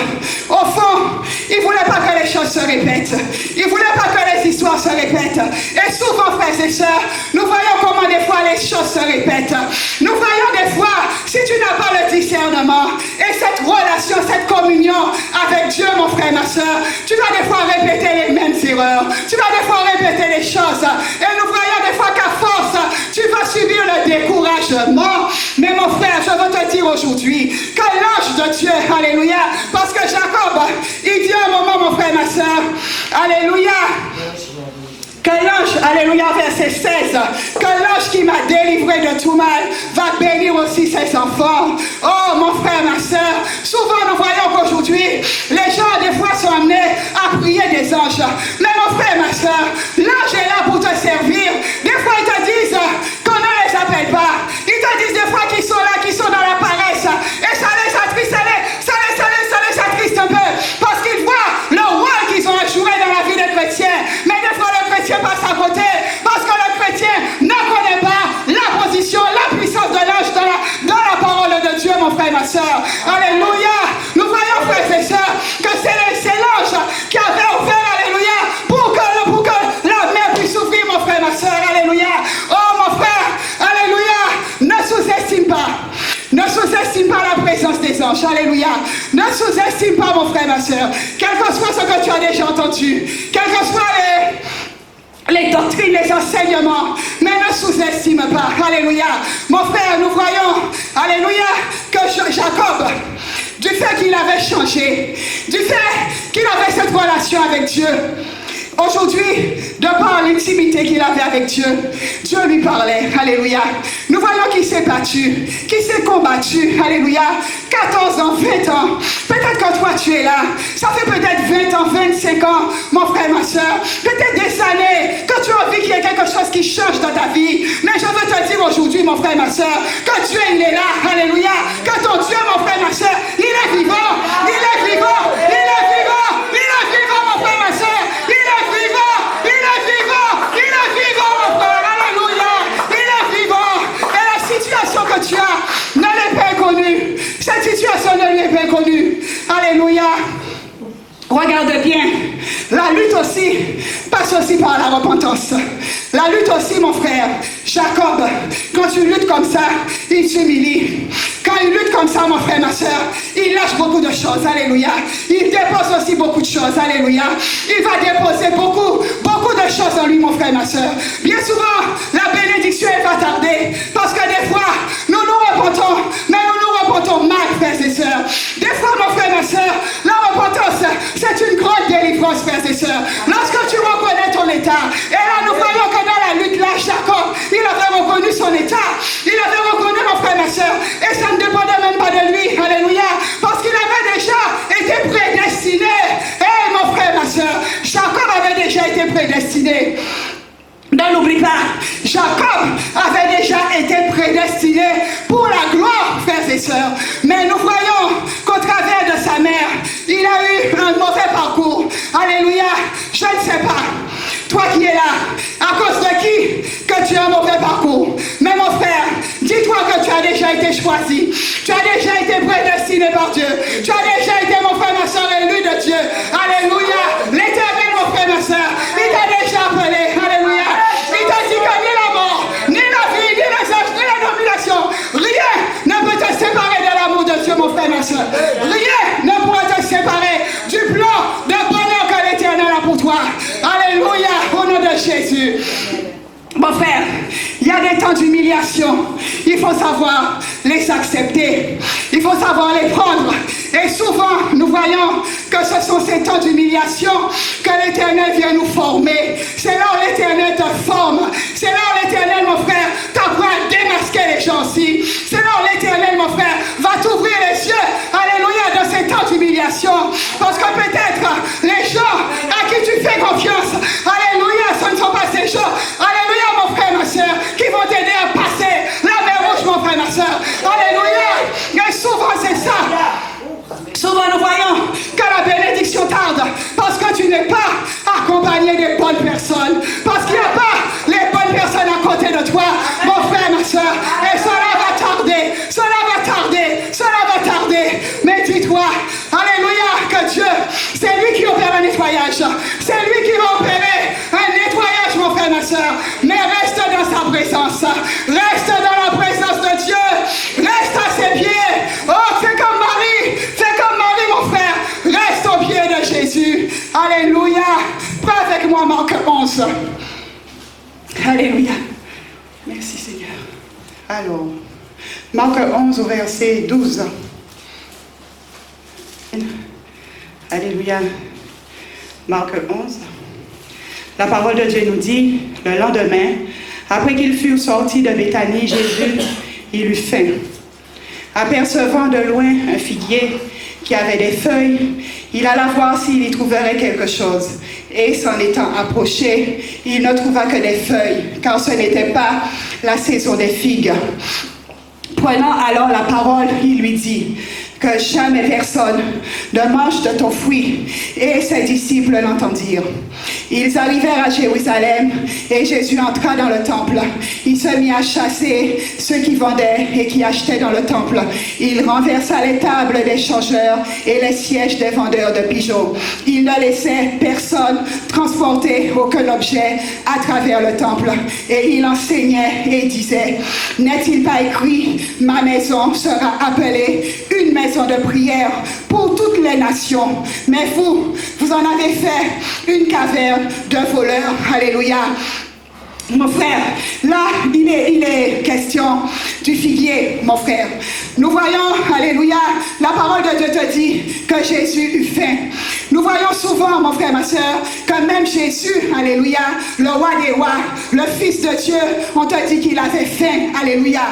au fond, il ne voulait pas que les choses se répètent. Il ne voulait pas que les histoires se répètent. Et souvent, frères et sœurs, nous voyons comment des fois les choses se répètent. Nous voyons des fois, si tu n'as pas le discernement et cette relation, cette communion avec Dieu, mon frère, ma soeur, tu vas des fois répéter les mêmes erreurs. Tu vas des fois répéter les choses. Et nous voyons des fois qu'à force, tu vas subir le découragement. Mais mon frère, je veux te dire aujourd'hui que l'ange de Dieu, alléluia, parce que Jacob, il dit à un moment, mon frère, ma soeur, alléluia, que l'ange, alléluia, verset 16, que l'ange qui m'a délivré de tout mal va bénir aussi ses enfants. Oh, mon frère, ma soeur, souvent nous voyons qu'aujourd'hui, les gens des fois sont amenés à prier des anges. Mais mon frère, ma soeur, l'ange est là pour te servir. Des fois, ils te disent qu'on ne les appelle pas. Ils te disent des fois qu'ils sont là, qu'ils sont dans la paresse. Et ça les attriste, ça les attriste un peu. Parce qu'ils voient le rôle qu'ils ont joué dans la vie des chrétiens. Mais des fois, le chrétien passe à côté ma soeur. Alléluia. Nous voyons, frères et sœurs, que c'est l'ange qui avait ouvert, alléluia, pour que la mer puisse s'ouvrir, mon frère, ma soeur. Alléluia. Oh, mon frère, alléluia. Ne sous-estime pas. Ne sous-estime pas la présence des anges. Alléluia. Ne sous-estime pas, mon frère, ma soeur. Quel que soit ce que tu as déjà entendu, quels que soient les doctrines, les enseignements, mais ne sous-estime pas. Alléluia. Mon frère, nous voyons, alléluia, que Jacob, du fait qu'il avait changé, du fait qu'il avait cette relation avec Dieu, aujourd'hui, de par l'intimité qu'il avait avec Dieu, Dieu lui parlait. Alléluia. Nous voyons qu'il s'est battu, qu'il s'est combattu. Alléluia. 14 ans, 20 ans. Peut-être que toi, tu es là. Ça fait peut-être 20 ans, 25 ans, mon frère, ma soeur. Peut-être des années que tu as envie qu'il y ait quelque chose qui change dans ta vie. Mais je veux te dire aujourd'hui, mon frère, ma soeur, que Dieu, il est là. Alléluia. Que ton Dieu, mon frère, ma soeur, il est vivant. Il est vivant. Il est vivant. Il est vivant, mon frère, ma soeur. Que tu as ne l'est pas inconnue. Cette situation ne lui est pas inconnue. Alléluia. Regarde bien. La lutte aussi passe aussi par la repentance. La lutte aussi, mon frère. Jacob, quand tu luttes comme ça, il s'humilie. Quand il lutte comme ça, mon frère, ma soeur, il lâche beaucoup de choses. Alléluia. Il dépose aussi beaucoup de choses. Alléluia. Il va déposer beaucoup de choses en lui, mon frère, ma soeur. Bien souvent, la bénédiction, elle va tarder. Parce que des fois, nous nous repentons, mais nous nous repentons mal, frères et sœurs. Des fois, mon frère, ma soeur, la repentance, c'est une grande délivrance, frères et sœurs. Lorsque tu reconnais ton état, et là, nous voyons que dans la lutte, là, Jacob, il avait reconnu son état. Il avait reconnu, mon frère, ma soeur, et ça ne dépendait même pas de lui. Alléluia. Parce qu'il avait déjà été prédestiné. Mon frère, ma soeur, Jacob avait déjà été prédestiné. Ne l'oublie pas, Jacob avait déjà été prédestiné pour la gloire, frères et sœurs. Mais nous voyons qu'au travers de sa mère, il a eu un mauvais parcours. Alléluia. Je ne sais pas, toi qui es là, à cause de qui que tu as un mauvais parcours. Mais mon frère, dis-toi que tu as déjà été choisi. Tu as déjà été prédestiné par Dieu. Tu as déjà été, mon frère, ma soeur, élu de Dieu. Alléluia. L'Éternel, mon frère, ma soeur, il t'a déjà appelé. Alléluia. Il t'a dit que ni la mort, ni la vie, ni les âges, ni la domination, rien ne peut te séparer de l'amour de Dieu, mon frère, ma soeur. Rien ne pourra te séparer du plan de bonheur que l'Éternel a pour toi. Alléluia, au nom de Jésus. Mon frère, il y a des temps d'humiliation. Il faut savoir les accepter. Il faut savoir les prendre. Et souvent, nous voyons que ce sont ces temps d'humiliation que l'Éternel vient nous former. C'est là où l'Éternel te forme. C'est là où l'Éternel, mon frère, t'apprend à démasquer les gens aussi. C'est là où l'Éternel, mon frère, va t'ouvrir les yeux. Alléluia, dans ces temps d'humiliation. Parce que peut-être les gens à qui tu fais confiance, alléluia, ce ne sont pas ces gens. Alléluia, mon frère, ma soeur, qui vont t'aider à passer la mer rouge, mon frère, ma soeur. Alléluia. Et souvent, c'est ça. Souvent, nous voyons que la bénédiction tarde parce que tu n'es pas accompagné des bonnes personnes. Parce qu'il n'y a pas les bonnes personnes à côté de toi, mon frère, ma soeur. Et cela va tarder. Cela va tarder. Cela va tarder. Mais dis-toi, alléluia, que Dieu, c'est lui qui opère un nettoyage. C'est lui qui va opérer un nettoyage, mon frère, ma soeur. Mais reste dans sa présence. Reste dans la présence de Dieu. Reste à ses pieds. Oh, fais comme Marie. Fais comme Marie, mon frère. Reste au pied de Jésus. Alléluia. Prends avec moi Marc 11. Alléluia. Merci Seigneur. Alors, Marc 11 au verset 12. Alléluia. Marc 11. La parole de Dieu nous dit, le lendemain, après qu'ils furent sortis de Béthanie, Jésus, il eut faim. Apercevant de loin un figuier qui avait des feuilles, il alla voir s'il y trouverait quelque chose. Et s'en étant approché, il ne trouva que des feuilles, car ce n'était pas la saison des figues. Prenant alors la parole, il lui dit, « que jamais personne ne mange de ton fruit. Et ses disciples l'entendirent. Ils arrivèrent à Jérusalem et Jésus entra dans le temple. Il se mit à chasser ceux qui vendaient et qui achetaient dans le temple. Il renversa les tables des changeurs et les sièges des vendeurs de bijoux. Il ne laissait personne transporter aucun objet à travers le temple. Et il enseignait et disait, n'est-il pas écrit, ma maison sera appelée une maison de prière pour toutes les nations. Mais vous en avez fait une caverne de voleurs. Alléluia. Mon frère, là, il est question du figuier, mon frère. Nous voyons, alléluia, la parole de Dieu te dit que Jésus eut faim. Nous voyons souvent, mon frère, ma soeur, que même Jésus, alléluia, le roi des rois, le Fils de Dieu, on te dit qu'il avait faim, alléluia.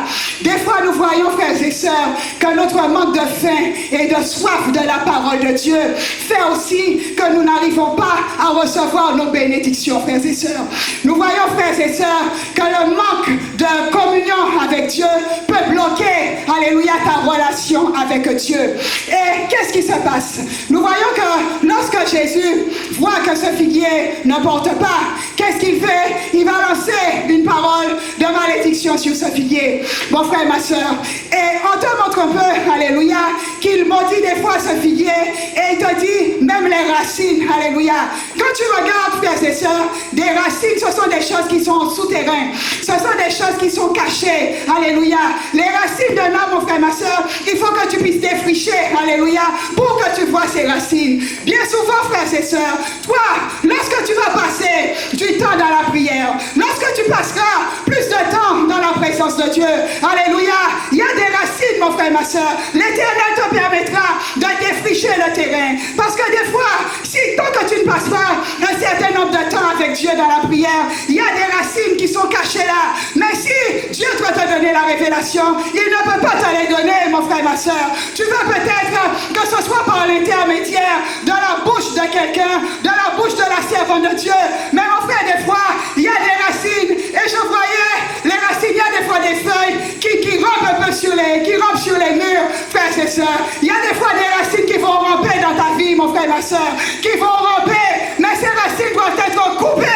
Des fois, nous voyons, frères et sœurs, que notre manque de faim et de soif de la parole de Dieu fait aussi que nous n'arrivons pas à recevoir nos bénédictions, frères et sœurs. Nous voyons, frères et sœurs, que le manque de communion avec Dieu peut bloquer, alléluia, ta relation avec Dieu. Et qu'est-ce qui se passe? Nous voyons que lorsque Jésus voit que ce figuier ne porte pas, qu'est-ce qu'il fait? Il va lancer une parole de malédiction sur ce figuier, mon frère, ma soeur. Et on te montre un peu, alléluia, qu'il maudit des fois ce figuier et il te dit même les racines, alléluia. Quand tu regardes, frères et sœurs, des racines, ce sont des choses qui sont souterraines. Ce sont des choses qui sont cachées, alléluia. Les racines d'un homme, mon frère, ma soeur, il faut que tu puisses défricher, alléluia, pour que tu vois ces racines. Bien souvent, frères et sœurs, toi, lorsque tu vas passer du temps dans la prière, lorsque tu passeras plus de temps dans la présence de Dieu, alléluia, il y a des racines, mon frère, ma soeur. L'Éternel te permettra de défricher le terrain. Parce que des fois, si tant que tu ne passes pas un certain nombre de temps avec Dieu dans la prière, il y a des racines qui sont cachées là. Mais si Dieu doit te donner la révélation, il ne peut pas te les donner, mon frère, ma soeur. Tu veux peut-être que ce soit par l'intermédiaire de la bouche de quelqu'un, de la bouche de la servante de Dieu. Mais mon frère, des fois, il y a des racines. Et je voyais les racines, il y a des fois des feuilles qui rampent un peu sur les murs, frères et sœurs. Il y a des fois des racines qui vont ramper dans ta vie, mon frère, ma soeur, qui vont ramper. Mais ces racines doivent être coupées.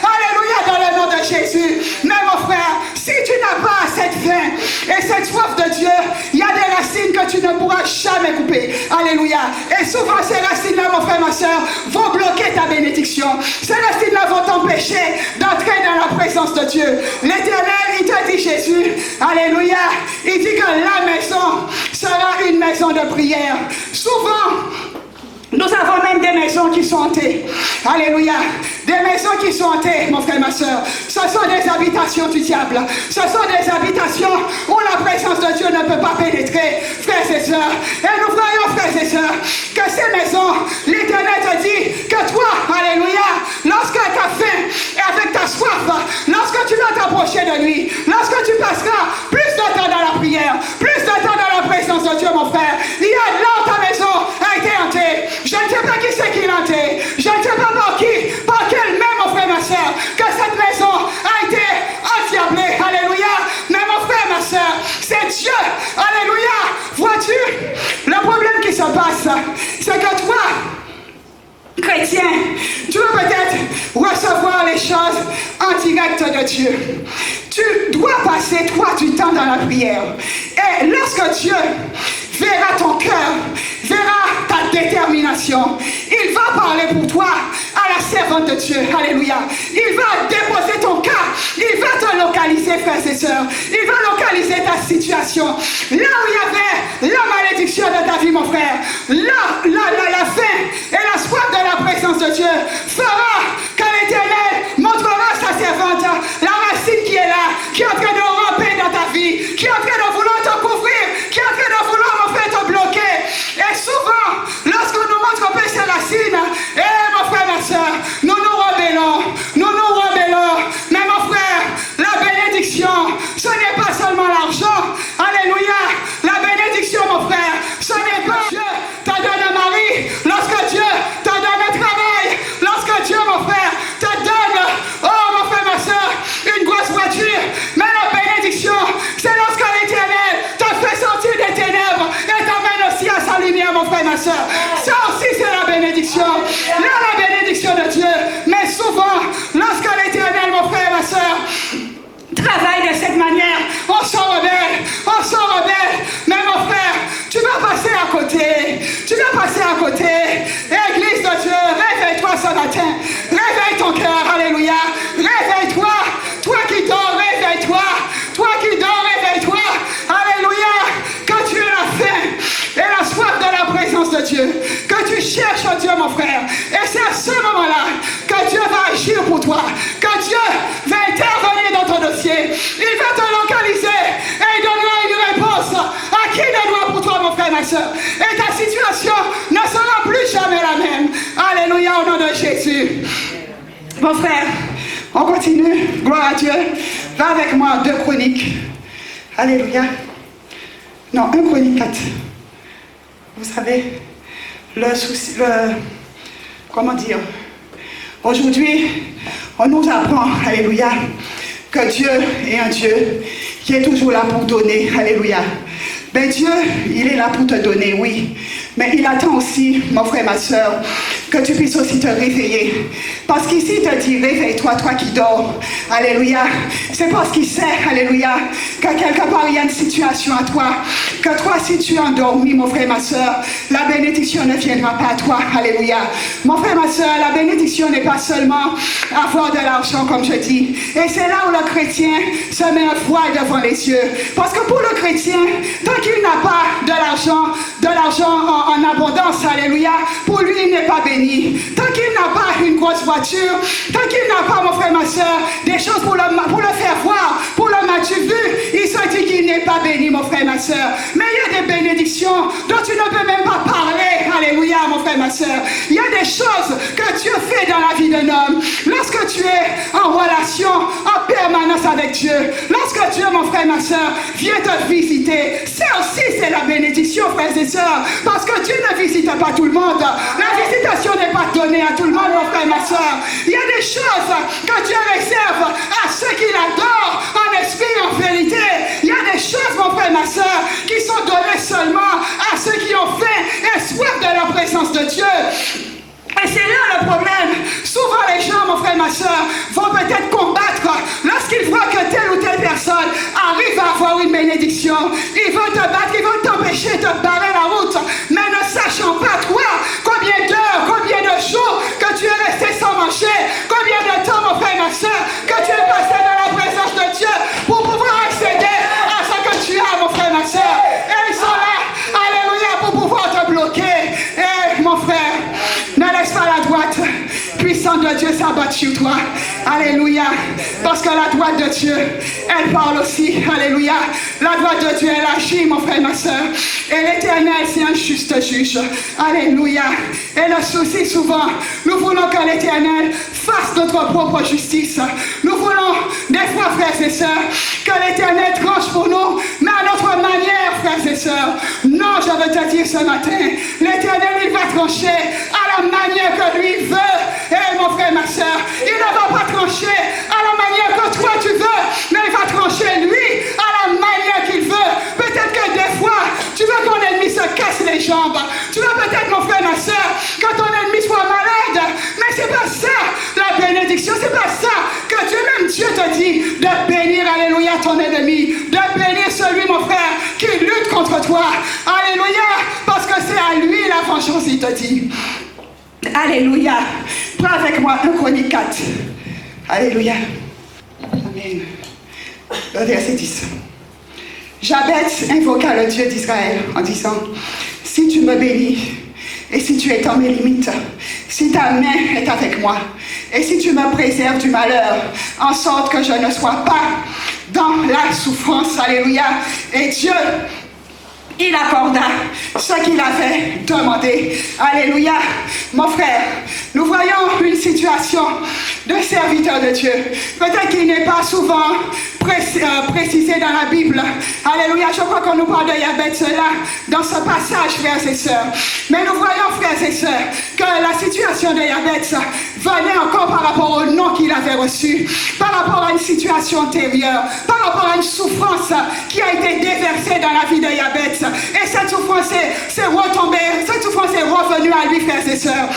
Alléluia, dans le nom de Jésus. Mais mon frère, si tu n'as pas cette faim et cette soif de Dieu, il y a des racines que tu ne pourras jamais couper. Alléluia. Et souvent ces racines-là, mon frère, ma soeur, vont bloquer ta bénédiction. Ces racines-là vont t'empêcher d'entrer dans la présence de Dieu. L'Éternel, il te dit, Jésus, alléluia, il dit que la maison sera une maison de prière. Souvent, nous avons même des maisons qui sont hantées. Alléluia. Des maisons qui sont hantées, mon frère, ma soeur. Ce sont des habitations du diable. Ce sont des habitations où la présence de Dieu ne peut pas pénétrer, frères et sœurs. Et nous voyons, frères et sœurs, que ces maisons, l'Éternel te dit que toi, alléluia, lorsque tu as faim et avec ta soif, lorsque tu vas t'approcher de lui, lorsque tu passeras plus de temps dans la prière, plus de temps dans la présence de Dieu, mon frère, il y a là où ta maison a été hantée. Je ne sais pas qui c'est qui l'a hanté. Je ne sais pas par quel même, mon frère, ma soeur, que cette maison a été endiablée. Alléluia. Mais mon frère, ma soeur, c'est Dieu. Alléluia. Vois-tu, le problème qui se passe, c'est que toi, chrétien, tu veux peut-être recevoir les choses en direct de Dieu. Tu dois passer, toi, du temps dans la prière. Et lorsque Dieu verra ton cœur, verra ta détermination, il va parler pour toi à la servante de Dieu. Alléluia. Il va déposer ton cas. Il va te localiser, frères et sœurs. Il va localiser ta situation. Là où il y avait la malédiction de ta vie, mon frère, la faim et la soif de la présence de Dieu fera que l'Éternel montrera sa servante la racine qui est là, qui est en train de ramper dans ta vie, qui est en train de vouloir te couvrir, qui est en train de vouloir, mon frère, te bloquer. Et souvent, lorsque nous montrons peu ces racines, mon frère, ma soeur, nous nous rebellons. Mais mon frère, la bénédiction, ce n'est pas seulement l'argent. Alléluia. La bénédiction, mon frère, ce n'est pas Dieu t'a donné un mari. Lorsque Dieu mon frère, ma soeur. Ça aussi, c'est la bénédiction. Il y a la bénédiction de Dieu. Mais souvent, lorsque l'Éternel, mon frère, ma soeur, travaille de cette manière, on s'en rebelle. Mais mon frère, tu vas passer à côté. Église de Dieu, réveille-toi ce matin. Réveille ton cœur, alléluia. Réveille-toi. Toi qui dors, réveille-toi. Alléluia. Quand tu as la faim et la soif de la présence de Dieu, que tu cherches Dieu, mon frère. Et c'est à ce moment-là que Dieu va agir pour toi. Que Dieu va intervenir dans ton dossier. Il va te localiser et il donnera une réponse à qui il doit pour toi, mon frère, ma soeur. Et ta situation ne sera plus jamais la même. Alléluia, au nom de Jésus. Mon frère, on continue. Gloire à Dieu. Va avec moi, 2 Chroniques. Alléluia. Non, 1 Chronique 4. Vous savez, le souci, comment dire, aujourd'hui, on nous apprend, alléluia, que Dieu est un Dieu qui est toujours là pour donner, alléluia. Ben Dieu, il est là pour te donner, oui. Mais il attend aussi, mon frère, ma soeur, que tu puisses aussi te réveiller. Parce qu'ici, il te dit, réveille-toi, toi qui dors. Alléluia. C'est parce qu'il sait, alléluia, que quelque part, il y a une situation à toi. Que toi, si tu es endormi, mon frère, ma soeur, la bénédiction ne viendra pas à toi. Alléluia. Mon frère, ma soeur, la bénédiction n'est pas seulement avoir de l'argent, comme je dis. Et c'est là où le chrétien se met un voile devant les yeux. Parce que pour le chrétien, tant qu'il n'a pas de l'argent en abondance, alléluia, pour lui, il n'est pas béni. Tant qu'il n'a pas une grosse voiture, tant qu'il n'a pas, mon frère, ma soeur, des choses pour le faire voir, pour le mettre vu, il se dit qu'il n'est pas béni, mon frère, ma soeur. Mais il y a des bénédictions dont tu ne peux même pas parler, alléluia, mon frère, ma soeur. Il y a des choses que Dieu fait dans la vie d'un homme. Lorsque tu es en relation, en permanence avec Dieu, lorsque Dieu, mon frère, ma soeur, vient te visiter, ça aussi, c'est la bénédiction, frères et sœurs, parce que Dieu ne visite pas tout le monde. La visitation n'est pas donnée à tout le monde, mon frère, ma soeur. Il y a des choses que Dieu réserve à ceux qui l'adorent en esprit, en vérité. Il y a des choses, mon frère, ma soeur, qui sont données seulement à ceux qui ont faim et soif de la présence de Dieu. Et c'est là le problème. Souvent les gens, mon frère, ma soeur, vont peut-être combattre lorsqu'ils voient que telle ou telle personne arrive à avoir une bénédiction. Ils vont te battre, ils vont t'empêcher de barrer la route. Mais ne sachant pas, toi, combien d'heures, combien de jours que tu es resté sans manger, combien de temps, mon frère, ma soeur, que tu es passé dans la présence de Dieu pour pouvoir accéder à ce que tu as, mon frère, ma soeur. Et ils sont là, alléluia, pour pouvoir te bloquer. Et mon frère, ne laisse pas la droite puissante de Dieu s'abattre sur toi. Alléluia. Parce que la droite de Dieu, elle parle aussi. Alléluia. La droite de Dieu, elle agit, mon frère, ma soeur. Et l'Éternel, c'est un juste juge. Alléluia. Et le souci, souvent, nous voulons que l'Éternel fasse notre propre justice. Nous voulons, des fois, frères et sœurs, que l'Éternel tranche pour nous, mais à notre manière, frères et sœurs. Non, je veux te dire ce matin, l'Éternel, il va trancher à la manière que lui veut. Et mon frère, ma soeur, il ne va pas trancher à la manière que toi tu veux, mais il va trancher lui à la manière qu'il veut. Peut-être que des fois, tu veux que ton ennemi se casse les jambes. Tu veux peut-être, mon frère, ma soeur, que ton ennemi soit malade. Mais c'est pas ça la bénédiction, c'est pas ça que Dieu, même Dieu te dit de bénir, alléluia, ton ennemi, de bénir celui, mon frère, qui lutte contre toi. Alléluia, parce que c'est à lui la vengeance, il te dit. Alléluia. Prends avec moi 1 Chronique 4. Alléluia. Amen. Le verset 10. Jabez invoqua le Dieu d'Israël en disant, si tu me bénis et si tu étends mes limites, si ta main est avec moi et si tu me préserves du malheur, en sorte que je ne sois pas dans la souffrance. Alléluia. Et Dieu, il accorda ce qu'il avait demandé. Alléluia. Mon frère, nous voyons une situation de serviteur de Dieu. Peut-être qu'il n'est pas souvent précisé dans la Bible. Alléluia. Je crois qu'on nous parle de Jabez là, dans ce passage, frères et sœurs. Mais nous voyons, frères et sœurs, que la situation de Jabez venait encore par rapport au nom qu'il avait reçu, par rapport à une situation antérieure, par rapport à une souffrance qui a été déversée dans la vie de Jabez. Et cette souffrance s'est retombée, cette oui, frères et sœurs.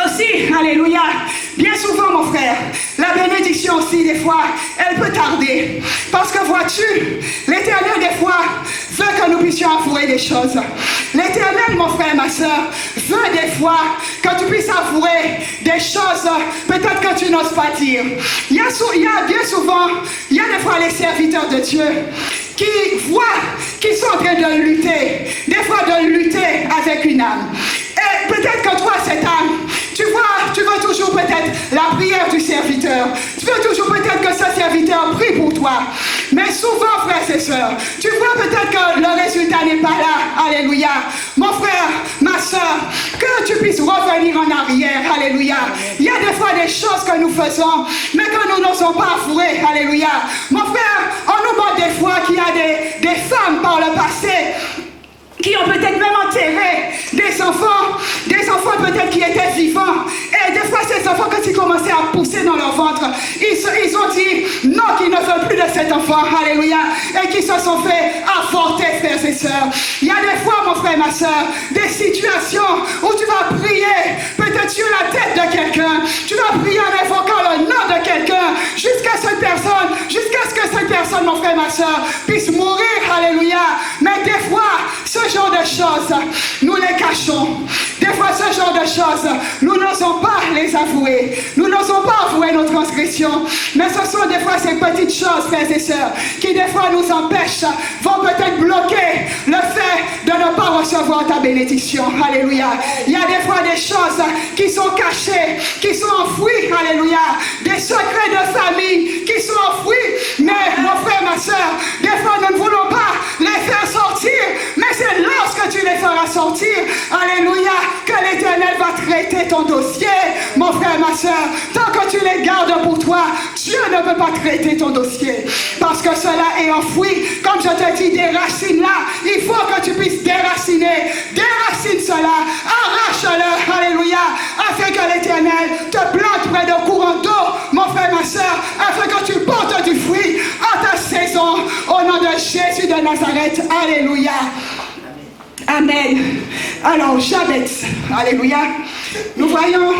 Aussi, alléluia, bien souvent mon frère, la bénédiction aussi des fois, elle peut tarder. Parce que vois-tu, l'Éternel des fois veut que nous puissions avouer des choses. L'Éternel, mon frère, ma soeur, veut des fois que tu puisses avouer des choses peut-être que tu n'oses pas dire. Il y a bien souvent, il y a des fois les serviteurs de Dieu qui voient qu'ils sont en train de lutter, des fois de lutter avec une âme. Et peut-être que toi, cette âme, tu veux toujours peut-être la prière du serviteur. Tu veux toujours peut-être que ce serviteur prie pour toi. Mais souvent, frères et sœurs, tu vois peut-être que le résultat n'est pas là. Alléluia. Mon frère, ma soeur, que tu puisses revenir en arrière. Alléluia. Il y a des fois des choses que nous faisons, mais que nous n'osons pas avouer. Alléluia. Mon frère, on nous montre des fois qu'il y a des femmes par le passé qui ont peut-être même enterré des enfants peut-être qui étaient vivants. Et des fois, ces enfants, quand ils commençaient à pousser dans leur ventre, ils ont dit non, qu'ils ne veulent plus de cet enfant. Alléluia. Et qu'ils se sont fait avorter, frères et sœurs. Il y a des fois, mon frère, ma soeur, des situations où tu vas prier, peut-être sur la tête de quelqu'un. Tu vas prier en invoquant le nom de quelqu'un jusqu'à ce que cette personne, mon frère, ma soeur, puisse mourir. Alléluia. Mais des fois, ce genre de choses, nous les cachons. Des fois, ce genre de choses, nous n'osons pas les avouer. Nous n'osons pas avouer nos transgressions. Mais ce sont des fois ces petites choses, frères et sœurs, qui des fois nous empêchent, vont peut-être bloquer le fait de ne pas recevoir ta bénédiction. Alléluia. Il y a des fois des choses qui sont cachées, qui sont enfouies. Alléluia. Des secrets de famille qui sont enfouis. Mais, mon frère, ma soeur, des fois, nous ne voulons pas les faire sortir. Mais c'est lorsque tu les feras sortir, alléluia, que l'Éternel va traiter ton dossier, mon frère, ma soeur. Tant que tu les gardes pour toi, Dieu ne peut pas traiter ton dossier. Parce que cela est enfoui. Comme je te dis, des racines là, il faut que tu puisses déraciner. Déracine cela, arrache-le, alléluia, afin que l'Éternel te plante près de courant d'eau, mon frère, ma soeur, afin que tu portes du fruit à ta saison, au nom de Jésus de Nazareth, alléluia. Amen. Alors, Jabez, alléluia, nous voyons,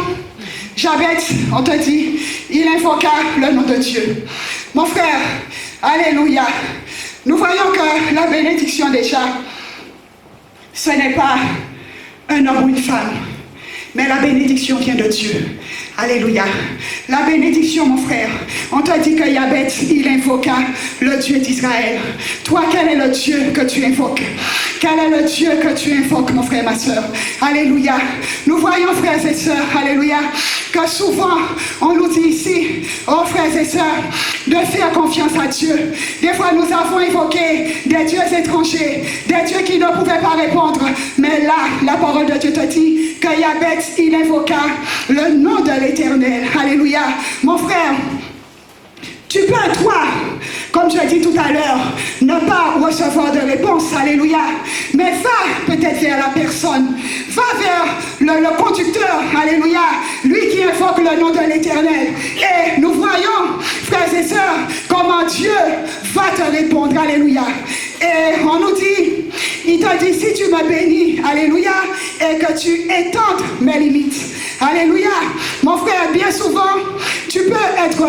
Jabez, on te dit, il invoqua le nom de Dieu. Mon frère, alléluia, nous voyons que la bénédiction déjà, ce n'est pas un homme ou une femme, mais la bénédiction vient de Dieu. Alléluia. La bénédiction, mon frère. On t'a dit que Jabez, il invoqua le Dieu d'Israël. Toi, quel est le Dieu que tu invoques? Quel est le Dieu que tu invoques, mon frère, ma soeur? Alléluia. Nous voyons, frères et sœurs, alléluia, que souvent, on nous dit ici, oh frères et sœurs, de faire confiance à Dieu. Des fois, nous avons évoqué des dieux étrangers, des dieux qui ne pouvaient pas répondre. Mais là, la parole de Dieu te dit que Jabez, il invoqua le nom de l'Éternel. Alléluia. Mon frère, tu peux, toi, comme je l'ai dit tout à l'heure, ne pas recevoir de réponse, alléluia, mais va peut-être vers la personne, va vers le conducteur, alléluia, lui qui invoque le nom de l'Éternel. Et nous voyons, frères et sœurs, comment Dieu va te répondre, alléluia. Et on nous dit, il te dit, si tu me bénis, alléluia, et que tu étendes mes limites, alléluia. Mon frère, bien souvent, tu peux être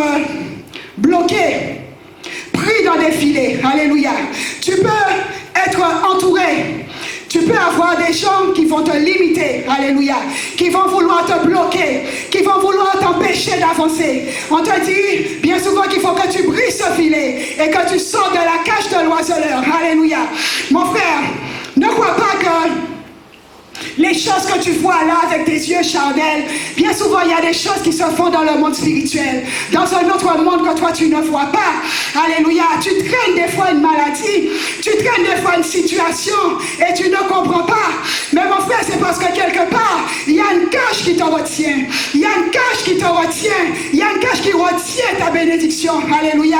bloqué, pris dans des filets, alléluia. Tu peux être entouré. Tu peux avoir des gens qui vont te limiter, alléluia, qui vont vouloir te bloquer, qui vont vouloir t'empêcher d'avancer. On te dit bien souvent qu'il faut que tu brises ce filet et que tu sors de la cage de l'oiseleur, alléluia. Mon frère, ne crois pas que les choses que tu vois là avec tes yeux charnels, bien souvent il y a des choses qui se font dans le monde spirituel, dans un autre monde que toi tu ne vois pas. Alléluia. Tu traînes des fois une maladie, tu traînes des fois une situation et tu ne comprends pas. Mais mon frère, c'est parce que quelque part, il y a une cage qui te retient. Il y a une cage qui te retient. Il y a une cage qui retient ta bénédiction. Alléluia.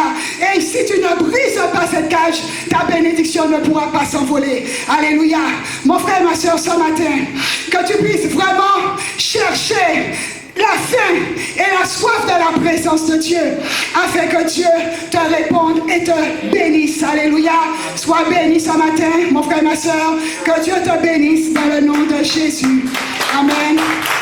Et si tu ne brises pas cette cage, ta bénédiction ne pourra pas s'envoler. Alléluia. Mon frère, ma soeur, ce matin, que tu puisses vraiment chercher la faim et la soif de la présence de Dieu, afin que Dieu te réponde et te bénisse. Alléluia. Sois béni ce matin, mon frère, ma soeur. Que Dieu te bénisse dans le nom de Jésus. Amen.